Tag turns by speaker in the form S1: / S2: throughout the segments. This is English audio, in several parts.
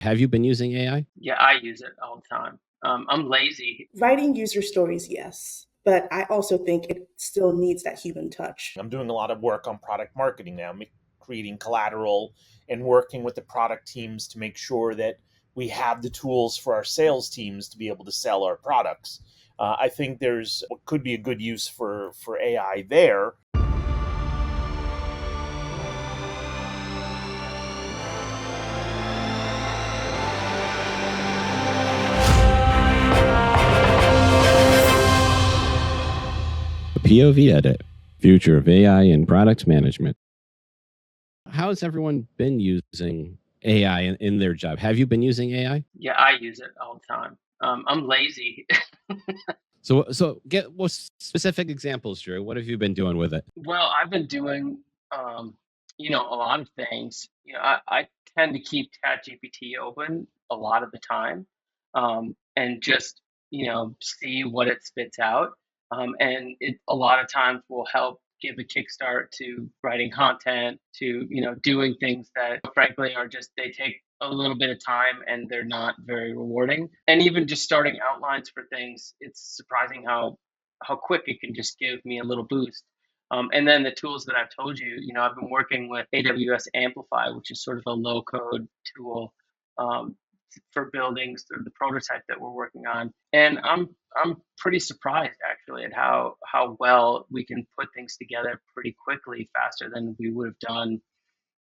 S1: Have you been using AI?
S2: Yeah, I use it all the time. I'm lazy.
S3: Writing user stories, yes. But I also think it still needs that human touch.
S4: I'm doing a lot of work on product marketing now, creating collateral and working with the product teams to make sure that we have the tools for our sales teams to be able to sell our products. I think there's what could be a good use for AI there.
S1: POV Edit, Future of AI in Product Management. How has everyone been using AI in their job? Have you been using AI?
S2: Yeah, I use it all the time. I'm lazy.
S1: So get specific examples, Drew. What have you been doing with it?
S2: Well, I've been doing, a lot of things. I tend to keep ChatGPT open a lot of the time, and just see what it spits out. And it a lot of times will help give a kickstart to writing content, to doing things that frankly are just they take a little bit of time and they're not very rewarding. And even just starting outlines for things, it's surprising how quick it can just give me a little boost. And then the tools that I've told you, I've been working with AWS Amplify, which is sort of a low code tool um, for building sort of the prototype that we're working on. And I'm pretty surprised actually at how well we can put things together pretty quickly, faster than we would have done,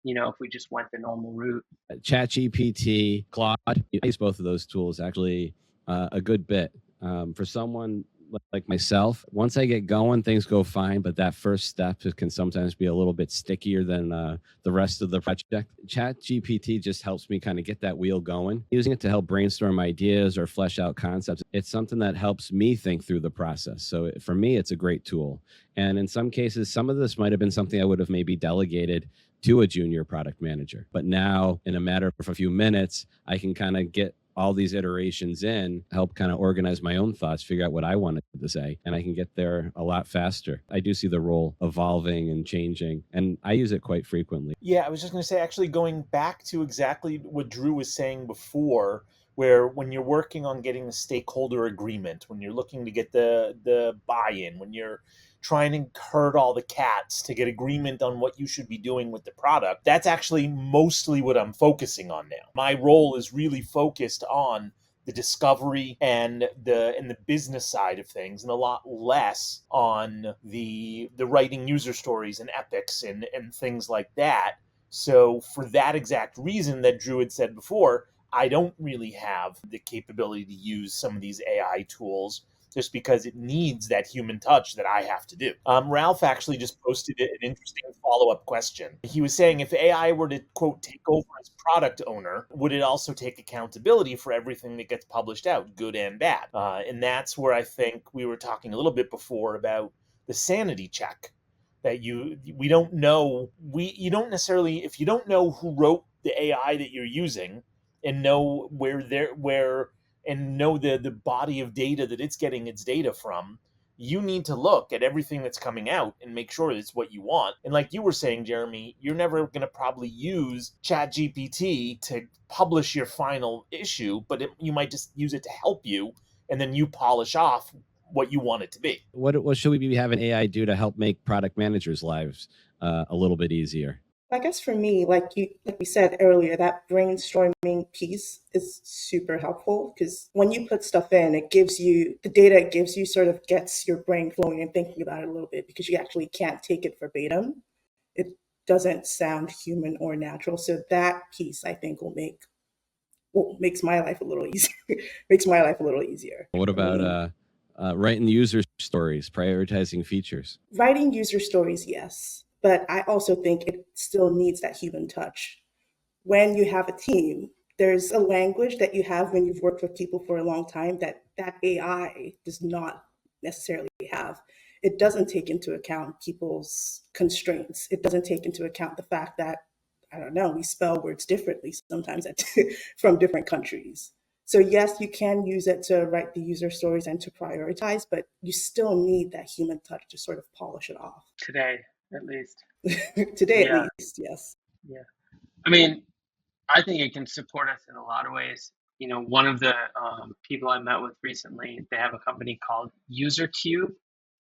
S2: if we just went the normal route.
S1: ChatGPT, Claude, I use both of those tools actually a good bit. For someone like myself, once I get going, things go fine, but that first step can sometimes be a little bit stickier than the rest of the project. ChatGPT just helps me kind of get that wheel going. Using it to help brainstorm ideas or flesh out concepts, it's something that helps me think through the process. So for me, it's a great tool. And in some cases, some of this might have been something I would have maybe delegated to a junior product manager. But now, in a matter of a few minutes, I can kind of get all these iterations in, help kind of organize my own thoughts, figure out what I wanted to say, and I can get there a lot faster. I do see the role evolving and changing, and I use it quite frequently.
S4: Yeah, I was just going to say, actually going back to exactly what Drew was saying before, where when you're working on getting the stakeholder agreement, when you're looking to get the buy-in, when you're trying to herd all the cats to get agreement on what you should be doing with the product, that's actually mostly what I'm focusing on now. My role is really focused on the discovery and the business side of things, and a lot less on the writing user stories and epics and things like that. So for that exact reason that Drew had said before, I don't really have the capability to use some of these AI tools just because it needs that human touch that I have to do. Ralph actually just posted an interesting follow-up question. He was saying if AI were to, quote, take over as product owner, would it also take accountability for everything that gets published out, good and bad? And that's where I think we were talking a little bit before about the sanity check. That we don't know, you don't necessarily, if you don't know who wrote the AI that you're using and know and know the body of data that it's getting its data from, you need to look at everything that's coming out and make sure it's what you want. And like you were saying, Jeremy, you're never going to probably use ChatGPT to publish your final issue, but you might just use it to help you, and then you polish off what you want it to be.
S1: What should we be having AI do to help make product managers' lives a little bit easier?
S3: I guess for me, like we said earlier, that brainstorming piece is super helpful because when you put stuff in, it gives you the data it gives you sort of gets your brain flowing and thinking about it a little bit because you actually can't take it verbatim. It doesn't sound human or natural. So that piece I think makes my life a little easier. Makes my life a little easier.
S1: What about writing user stories, prioritizing features?
S3: Writing user stories, yes. But I also think it still needs that human touch. When you have a team, there's a language that you have when you've worked with people for a long time that AI does not necessarily have. It doesn't take into account people's constraints. It doesn't take into account the fact that, I don't know, we spell words differently sometimes from different countries. So yes, you can use it to write the user stories and to prioritize, but you still need that human touch to sort of polish it off.
S2: Today, at least.
S3: Today,
S2: Yeah,
S3: at least, yes.
S2: yeah. I mean, I think it can support us in a lot of ways. One of the people I met with recently, they have a company called UserCube.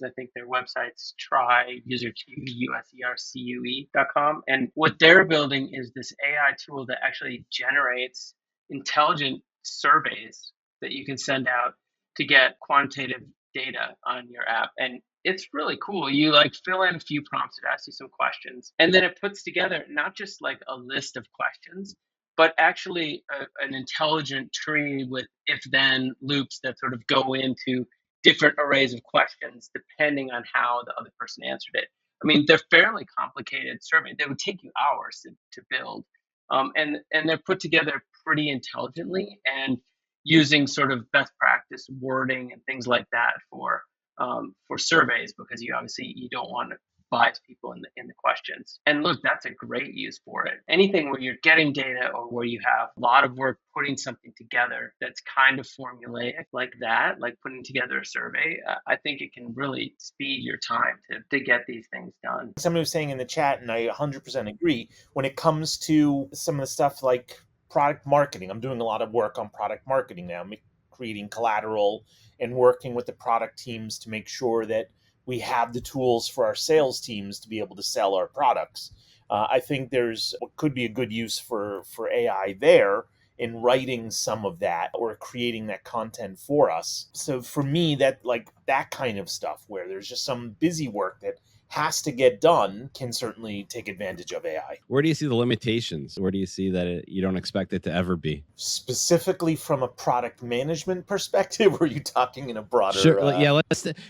S2: I think their website's tryusercube.com. And what they're building is this AI tool that actually generates intelligent surveys that you can send out to get quantitative data on your app. And it's really cool. You like fill in a few prompts, it asks you some questions, and then it puts together not just like a list of questions, but actually an intelligent tree with if then loops that sort of go into different arrays of questions depending on how the other person answered it. I mean, they're fairly complicated surveys. They would take you hours to build. And they're put together pretty intelligently and using sort of best practice wording and things like that for surveys, because you don't want to bias people in the questions. And look, that's a great use for it. Anything where you're getting data or where you have a lot of work putting something together that's kind of formulaic like that, like putting together a survey, I think it can really speed your time to get these things done.
S4: Somebody was saying in the chat, and I 100% agree, when it comes to some of the stuff like product marketing, I'm doing a lot of work on product marketing now, creating collateral and working with the product teams to make sure that we have the tools for our sales teams to be able to sell our products. I think there's what could be a good use for AI there in writing some of that or creating that content for us. So for me, that kind of stuff where there's just some busy work that has to get done can certainly take advantage of AI.
S1: Where do you see the limitations? Where do you see that you don't expect it to ever be?
S4: Specifically from a product management perspective, or are you talking in a broader?
S1: Sure. Yeah.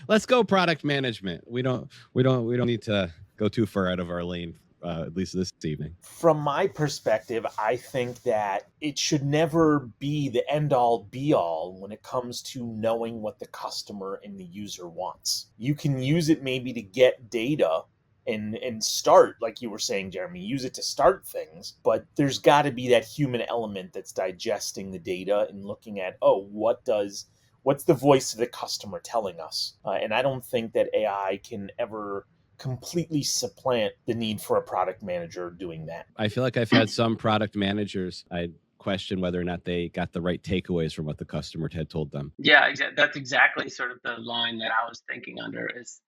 S1: Let's go product management. We don't need to go too far out of our lane. At least this evening.
S4: From my perspective, I think that it should never be the end-all be-all when it comes to knowing what the customer and the user wants. You can use it maybe to get data and start, like you were saying, Jeremy, use it to start things, but there's got to be that human element that's digesting the data and looking at, what's the voice of the customer telling us? And I don't think that AI can ever completely supplant the need for a product manager doing that.
S1: I feel like I've had some product managers, I question whether or not they got the right takeaways from what the customer had told them.
S2: Yeah, that's exactly sort of the line that I was thinking under is,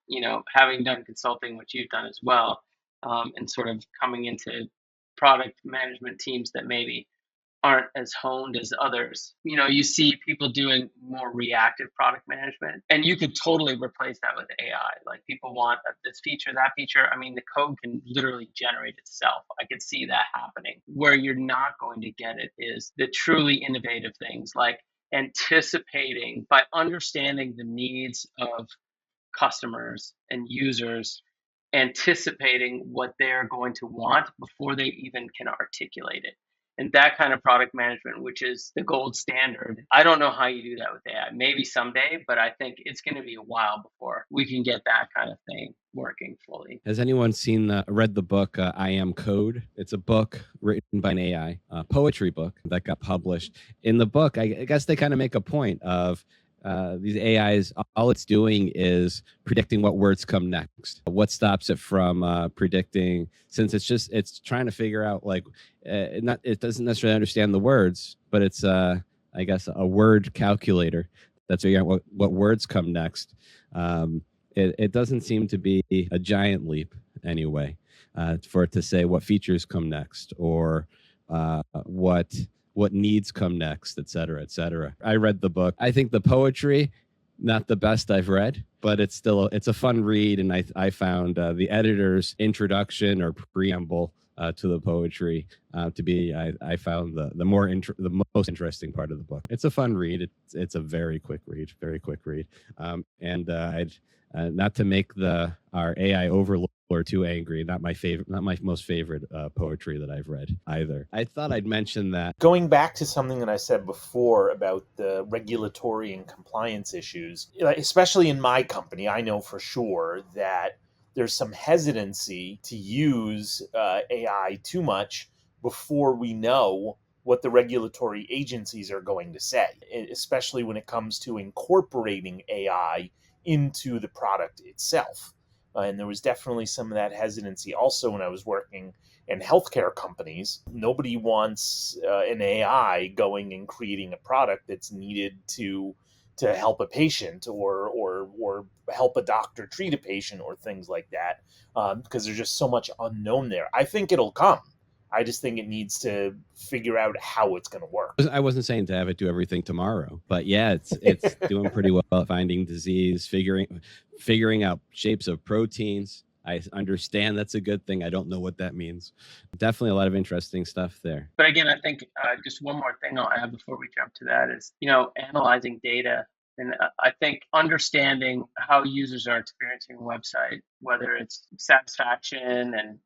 S2: having done consulting, which you've done as well, and sort of coming into product management teams that maybe aren't as honed as others. You see people doing more reactive product management, and you could totally replace that with AI. Like people want this feature, that feature. I mean, the code can literally generate itself. I could see that happening. Where you're not going to get it is the truly innovative things, like anticipating by understanding the needs of customers and users, anticipating what they're going to want before they even can articulate it. And that kind of product management, which is the gold standard, I don't know how you do that with AI. Maybe someday, but I think it's going to be a while before we can get that kind of thing working fully.
S1: Has anyone read the book I Am Code? It's a book written by an AI, poetry book that got published. In the book, I guess they kind of make a point of these AIs, all it's doing is predicting what words come next. What stops it from predicting, since it's trying to figure out it doesn't necessarily understand the words, but it's I guess a word calculator that's figuring out what words come next. It doesn't seem to be a giant leap anyway for it to say what features come next or what needs come next, et cetera, et cetera. I read the book. I think the poetry, not the best I've read, but it's a fun read. And I found the editor's introduction or preamble to the poetry to be, I found the most interesting part of the book. It's a fun read. It's a very quick read. And I'd not to make our AI overlord too angry. Not my most favorite poetry that I've read either. I thought I'd mention that.
S4: Going back to something that I said before about the regulatory and compliance issues, especially in my company, I know for sure that there's some hesitancy to use AI too much before we know what the regulatory agencies are going to say, especially when it comes to incorporating AI into the product itself. And there was definitely some of that hesitancy also when I was working and healthcare companies. Nobody wants an AI going and creating a product that's needed to help a patient or help a doctor treat a patient or things like that, because there's just so much unknown there. I think it'll come. I just think it needs to figure out how it's going to work.
S1: I wasn't saying to have it do everything tomorrow, but yeah, it's doing pretty well at finding disease, figuring out shapes of proteins. I understand that's a good thing. I don't know what that means. Definitely a lot of interesting stuff there.
S2: But again, I think just one more thing I'll add before we jump to that is, analyzing data. And I think understanding how users are experiencing a website, whether it's satisfaction and,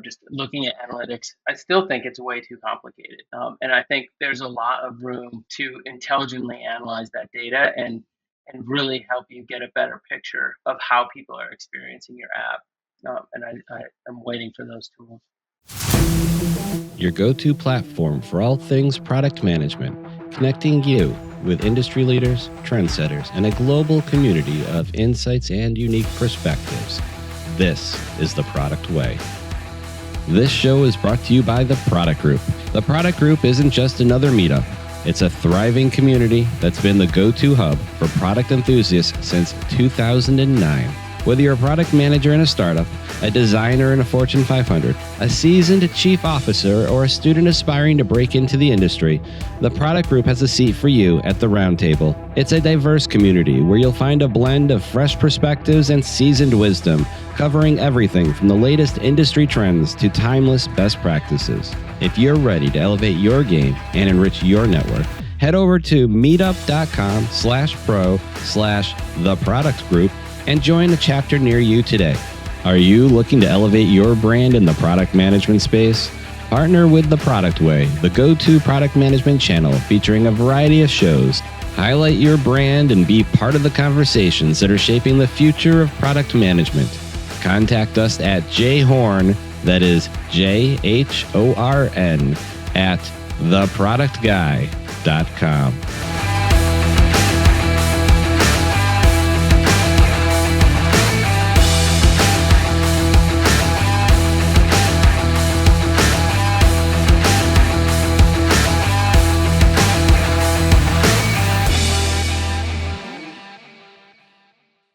S2: just looking at analytics, I still think it's way too complicated. And I think there's a lot of room to intelligently analyze that data and really help you get a better picture of how people are experiencing your app. And I'm waiting for those tools.
S1: Your go-to platform for all things product management, connecting you with industry leaders, trendsetters, and a global community of insights and unique perspectives. This is The Product Way. This show is brought to you by The Product Group. The Product Group isn't just another meetup. It's a thriving community that's been the go-to hub for product enthusiasts since 2009. Whether you're a product manager in a startup, a designer in a Fortune 500, a seasoned chief officer, or a student aspiring to break into the industry, the Product Group has a seat for you at the round table. It's a diverse community where you'll find a blend of fresh perspectives and seasoned wisdom, covering everything from the latest industry trends to timeless best practices. If you're ready to elevate your game and enrich your network, head over to meetup.com/pro/theproductgroup and join a chapter near you today. Are you looking to elevate your brand in the product management space? Partner with The Product Way, the go-to product management channel featuring a variety of shows. Highlight your brand and be part of the conversations that are shaping the future of product management. Contact us at jhorn, that is JHORN, at theproductguy.com.